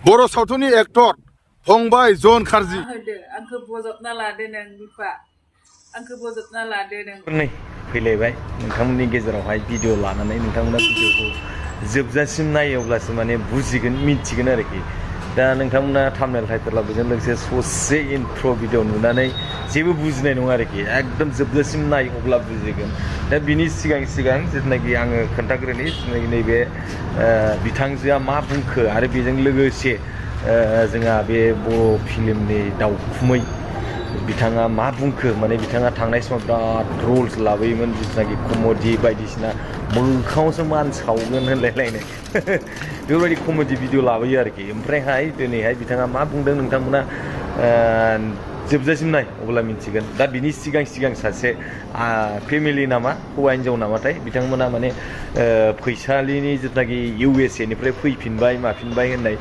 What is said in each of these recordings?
बर' सावथुननि एक्टर फंबाय जन खारजि होदो आंखौ बजबना लादो नों बिफा आंखौ बजबना लादो नों नै फैलायबाय नोंथांमोननि गेजेरावहाय भिडिअ लानानै नोंथांमोना भिडिअखौ जोबजासिम नायो अब्लासो माने बुजिगोन मिथिगोन आरोखि दा नोंथांमोना थाम्बनेल टाइटेल बेजों लोगोसे ससे इन्ट्र भिडिअ नुनानै जेबो बुजिनाय नङा आरोखि एकदम जोबजासिम नाय अब्ला बुजिगोन दा बिनि सिगां जिथुनाखि आङो खोन्थाग्रोनि नैबे बिथांजोआ मा बुंखो आरो बेजों लोगोसे जोंहा बे बर' फिल्मनि दावखुमै बिथाङा मा बुंखो माने बिथाङा थांनाय समाव बिराद रुल्स लाबोयोमोन जिथुनाखि कमेडि बायदिसिना मोखाङावसो मान सावगोन होनलायलायनाय बेफोरबायदि कमेडि भिडिअ लाबोयो आरोखि ओमफ्रायहाय दिनैहाय बिथाङा मा बुंदों नोंथांमोना जोबजासिम नाय अब्ला मिथिगोन दा बिनि सिगां सासे फेमिलि नामा हौवा हिन्जाव नामाथाय बिथांमोना माने फैसालिनि जिथुनाखि USA निफ्राय फैफिनबाय माफिनबाय होननाय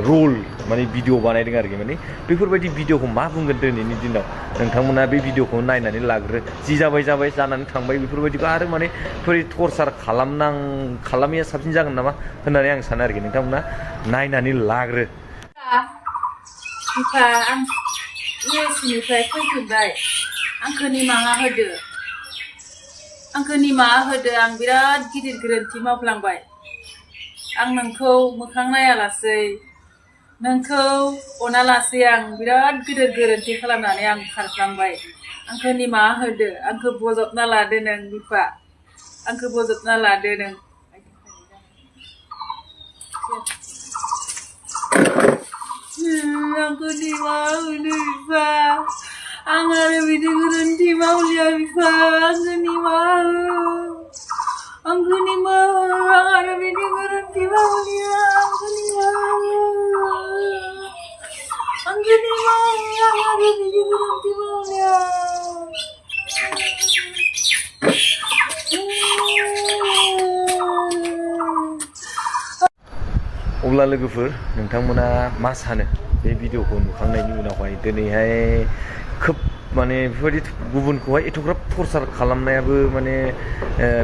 रल माने भिडिअ बानायदों आरोखि माने बेफोरबायदि भिडिअखौ मा बुंगोन दिनैनि दिनाव नोंथांमोना बे भिडिअखौ नायनानै लाग्रो जि जाबाय जानानै थांबाय बेफोरबायदिखौ आरो माने टर्चार खालामैया साबसिन जागोन नामा होननानै आं सानो आरोखि नोंथांमोना नायनानै लाग्रो बिफा आं USA निफ्राय फैफिनबाय आंखौ निमाहा होदो आं बिराद गिदिर गोरोन्थि मावफ्लांबाय आं नोंखौ मोखां नायालासै नोंखौ अनालासै आं बिराद गिदिर गोरोन्थि खालामनानै आं खारफ्लांबाय आंखौ निमाहा होदो आंखौ बजबना लादो नों बिफा आंखौ बजबना लादो नों आंखौ निमाहा होदो बिफा आं आरो बिदि गोरोन्थि मावलिया बिफा आंखौ निमाहा आं आरो बिदि गोरोन्थि मावलिया आंखौ निमाहा आं आरो बिदि गोरोन्थि मावलिया अब्ला लोगोफोर नोंथांमोना मा सानो बे भिडिअखौ नुखांनायनि उनावहाय दिनैहाय खोब माने बेफोरबायदि गुबुनखौहाय एथ'ग्राब टर्चार खालामनायाबो माने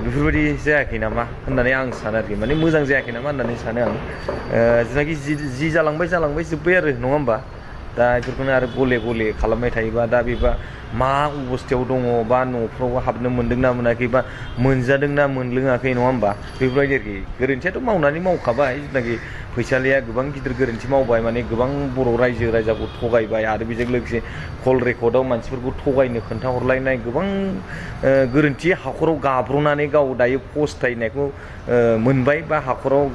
बेफोरबायदि जायाखै नामा होननानै आं सानो आरोखि माने मोजां जायाखै नामा होननानै सानो आं जेनाखि जि जालांबाय जोब्बाय आरो नङा होमबा दा बेफोरखौनो आरो गले खालामबाय थायोबा दा बेबा मा अबस्थायाव दङ बा न'फ्राव हाबनो मोन्दों ना मोनाखै बा मोनजादों ना मोनलोङाखै नङा होमबा बेफोरबायदि आरोखि गोरोन्थियाथ' मावखाबाय जिथुनाखि फैसालिया गोबां गिदिर गोरोन्थि मावबाय माने गोबां बर' रायजो राजाखौ थगायबाय आरो बेजों लोगोसे कल रेकर्डआव मानसिफोरखौ थगायनो खोन्थाहरलायनाय गोबां गोरोन्थि हाखराव गाब्र'नानै गाव दायो फस्थायनायखौ मोनबाय बा हाखराव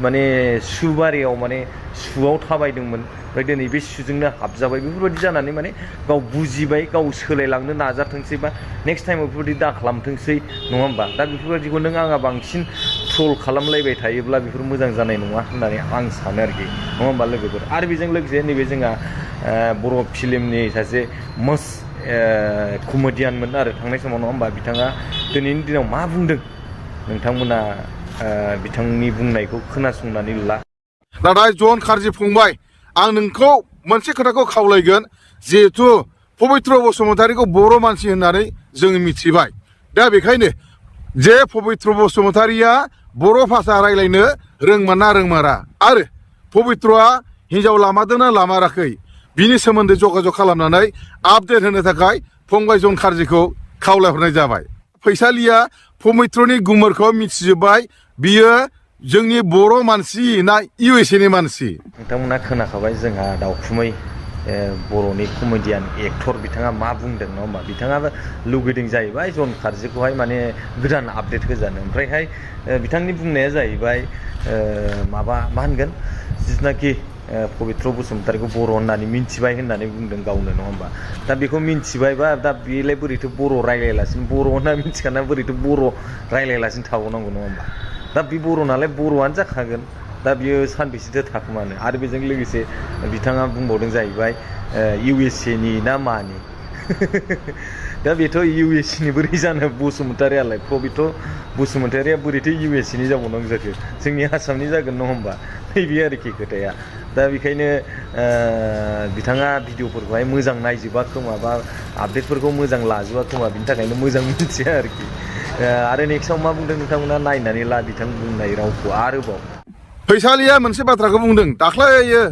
माने सुबारियाव माने सुआव थाबायदोंमोन ओमफ्राय दिनै बे सुजोंनो हाबजाबाय बेफोरबायदि जानानै माने गाव बुजिबाय गाव सोलायलांनो नाजाथोंसै बा नेक्स्ट टाइमाव बेफोरबायदि दा खालामथोंसै नङा होमबा दा बेफोरबायदिखौ नों आंहा बांसिन ट्रल खालामलायबाय थायोब्ला बेफोर मोजां जानाय नङा होननानै आं सानो आरोखि नङा होमबा लोगोफोर आरो बेजों लोगोसे नैबे जोंहा बर' फिल्मनि सासे मस्ट कमेडियानमोन आरो थांनाय समाव नङा होमबा बिथाङा दिनैनि दिनाव मा बुंदों नोंथांमोना बिथांनि बुंनायखौ खोनासंनानै ला नाथाय जन खारजि फंबाय आं नोंखौ मोनसे खोथाखौ खावलायगोन जिहेथु पबित्र बसुमतारीखौ बर' मानसि होननानै जों मिथिबाय दा बेखायनो जे पबित्र बसुमतारीया बर' भाषा रायलायनो रोंमारा आरो पबित्रआ हिन्जाव लामादोंना लामाराखै बिनि सोमोन्दै जगाजग खालामनानै आपडेट होनो थाखाय फंबाय जन खारजिखौ खावलायहरनाय जाबाय फैसालिया पबित्रनि गुमुरखौ मिथिजोब्बाय बियो जोंनि बर' मानसि ना USA नि मानसि नोंथांमोना खोनाखाबाय जोंहा दावखुमै बर'नि कमेडियान एक्टर बिथाङा मा बुंदों नङा होमबा बिथाङाबो लुगैदों जाहैबाय जन खारजिखौहाय माने गोदान आपडेट होजानो ओमफ्रायहाय बिथांनि बुंनाया जाहैबाय माबा मा होनगोन जिथुनाखि पबित्र बसुमतारीखौ बर' होननानै मिन्थिबाय होननानै बुंदों गावनो नङा होमबा दा बेखौ मिन्थिबायबा दा बेलाय बोरैथो बर' रायलायालासिनो बर' होनना मिन्थिखाना बोरैथो बर' रायलायालासिनो थाबावनांगौ नङा होमबा दा बे बर' नालाय बर'आनो जाखागोन दा बियो सानबेसेथो थाखोमानो आरो बेजों लोगोसे बिथाङा बुंबावदों जाहैबाय USA नि ना मानि दा बेथ' USA नि बोरै जानो बसुमतारीयालाय पबित्र बसुमतारीया बोरैथो USA नि जाबावनांगौ जाखो जोंनि आसामनि जागोन नङा होमबा नैबे आरोखि खोथाया दा बेखायनो बिथाङा भिडिअफोरखौहाय मोजां नायजोबा खोमा बा आपडेटफोरखौ मोजां लाजोबा खोमा बिनि थाखायनो मोजां मिथिया आरोखि आरो नेक्स्टआव मा बुंदों नोंथांमोना नायनानै ला बिथां बुंनाय रावखौ आरोबाव फैसालिया मोनसे बाथ्राखौ बुंदों दाख्लैयो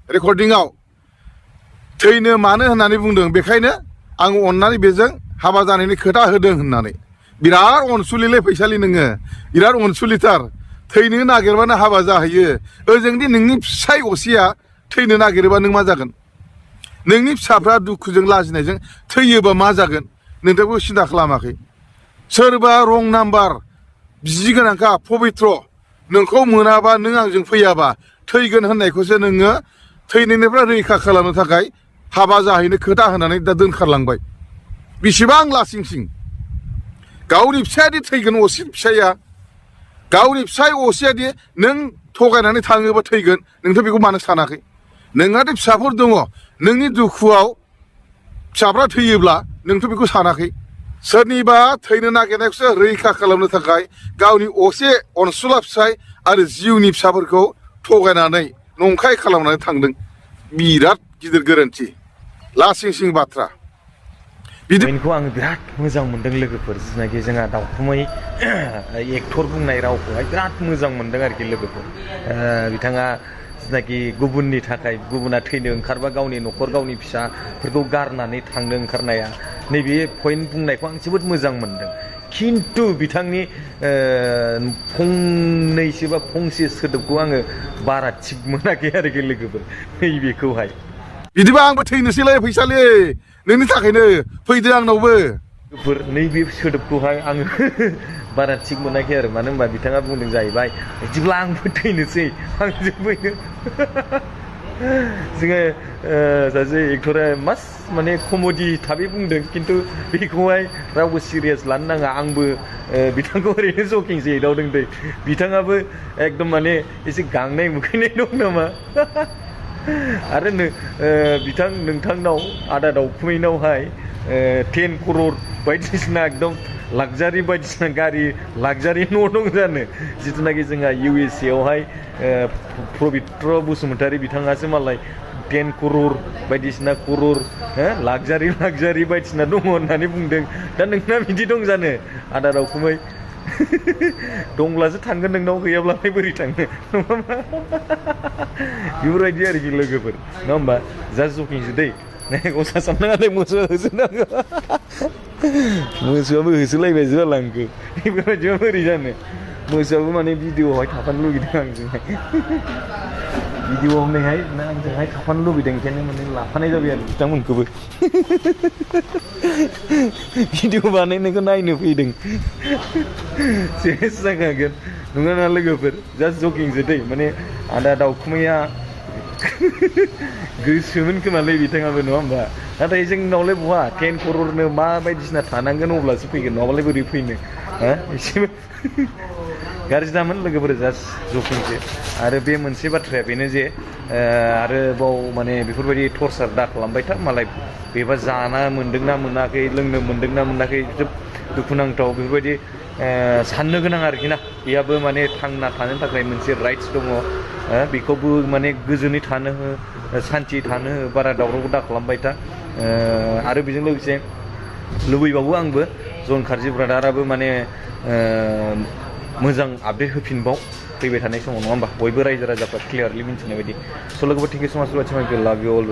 रेकर्डिंआव थैनो मानो होननानै बुंदों बेखायनो आं अननानै बेजों हाबा जानायनि खोथा होदों होननानै बिराद अनसुलिलै फैसालि नोङो बिराद अनसुलिथार थैनो नागिरबानो हाबा जाहैयो ओजोंदि नोंनि फिसाय असेया थैनो नागिरोबा नों मा जागोन नोंनि फिसाफ्रा दुखुजों लाजिनायजों थैयोबा मा जागोन नोंथांखौ सिन्था खालामाखै सोरबा रं नाम्बार बिसि गोनांखा पबित्र नोंखौ मोनाबा नों आंजों फैयाबा थैगोन होननायखौसो नोङो थैनायनिफ्राय रैखा खालामनो थाखाय हाबा जाहैनो खोथा होनानै दा दोनखारलांबाय बेसेबां लासिंसिं गावनि फिसायादि थैगोन असे फिसाया गावनि फिसाय असेयादि नों थगायनानै थाङोबा थैगोन नोंथ' बेखौ मानो सानाखै नोंहाथ' फिसाफोर दङ नोंनि दुखुआव फिसाफ्रा थैयोब्ला नोंथ' बेखौ सानाखै सोरनिबा थैनो नागिरनायखौसो रैखा खालामनो थाखाय गावनि असे अनसुला फिसाय आरो जिउनि फिसाफोरखौ थगायनानै नंखाय खालामनानै थांदों बिराद गिदिर गोरोन्थि लासिंसिं बाथ्रा बेखौ आङो बिराद मोजां मोनदों लोगोफोर जिनाखि जोंहा दाउखुमै एक्टर बुंनाय रावखौहाय बिराद मोजां मोनदों आरोखि लोगोफोर बिथाङा जिनाखि गुबुननि थाखाय गुबुना थैनो ओंखारबा गावनि न'खर गावनि फिसाफोरखौ गारनानै थांनो ओंखारनाया नैबे पइन्ट बुंनायखौ आं जोबोद मोजां मोनदों खिन्थु बिथांनि फंनैसो बा फंसे सोदोबखौ आङो बारा थिग मोनाखै आरोखि लोगोफोर नैबेखौहाय बिदिबा आंबो थैनोसैलै फैसालि नोंनि थाखायनो फैदो आंनावबो नैबे सोदोबखौहाय आङो बारा थिग मोनाखै आरो मानो होनबा बिथाङा बुंदों जाहैबाय बिदिब्ला आंबो थैनोसै आंजों फैनो जोङो सासे एक्टरा मास माने कमेडि थाबै बुंदों खिन्थु बेखौहाय रावबो सिरियास लानो नाङा आंबो बिथांखौ ओरैनो जकिंसो एदावदों दै बिथाङाबो एकदम माने एसे गांनाय मुखैनाय दं नामा आरो बिथां नोंथांनाव आदा दाउखुमैनावहाय 10 crore बायदिसिना एकदम लाक्जारि बायदिसिना गारि लाक्जारि न' दं जानो जिथुनाखि जोंहा USA आवहाय पबित्र बसुमतारी बिथाङासो मालाय 10 crore बायदिसिना crore लाक्जारि बायदिसिना दङ होननानै बुंदों दा नोंना बिदि दं जानो आदा दाउखुमै दंब्लासो थांगोन नोंनाव गैयाब्लालाय बोरै थांनो बेफोरबायदि आरोखि लोगोफोर नङा होमबा जास्ट जकिंसो दै गसा साननाङा दै मोसौआ होसोनांगौ मोसौआबो होसोलायबायसो जालांखो बेफोरबायदिबा बोरै जानो मोसौआबो माने भिडिअआवहाय थाफानो लुगैदों आंजोंहाय भिडिअआव नैहाय आंजोंहाय थाफानो लुगैदों ओंखायनो माने लाफानाय जाबाय आरो बिथांमोनखौबो भिडिअ बानायनायखौ नायनो फैदों सेस जाखागोन नङा ना लोगोफोर जास्ट जकिंसो दै माने आदा दाउखुमैया गोसोमोन खोमालै बिथाङाबो नङा होमबा नाथाय जोंनावलाय बहा 10 crore मा बायदिसिना थानांगोन अब्लासो फैगोन नङाबालाय बोरै फैनो एसेबो गाज्रि दामोन लोगोफोर जास्ट जकिंसो आरो बे मोनसे बाथ्राया बेनो जे आरोबाव माने बेफोरबायदि टर्चार दा खालामबाय था मालाय बेबा जाना मोन्दोंना मोनाखै लोंनो मोन्दोंना मोनाखै जोब दुखुनांथाव बेफोरबायदि साननो गोनां आरोखि ना बेयाबो माने थांना थानो थाखाय मोनसे राइट्स दङ बेखौबो माने गोजोनै थानो हो सान्थि थानो हो बारा दावरावखौ दा खालामबाय था आरो बेजों लोगोसे लुबैबावो आंबो जन खारजि ब्रादाराबो माने मोजां आपडेट होफिनबाव फैबाय थानाय समाव नङा होमबा बयबो रायजो राजाफ्रा क्लियारलि मिन्थिनाय बायदि स' लोगोफोर थेंक इउ स' माच फर वाचिं माय भिडिअ लाभ इउ अल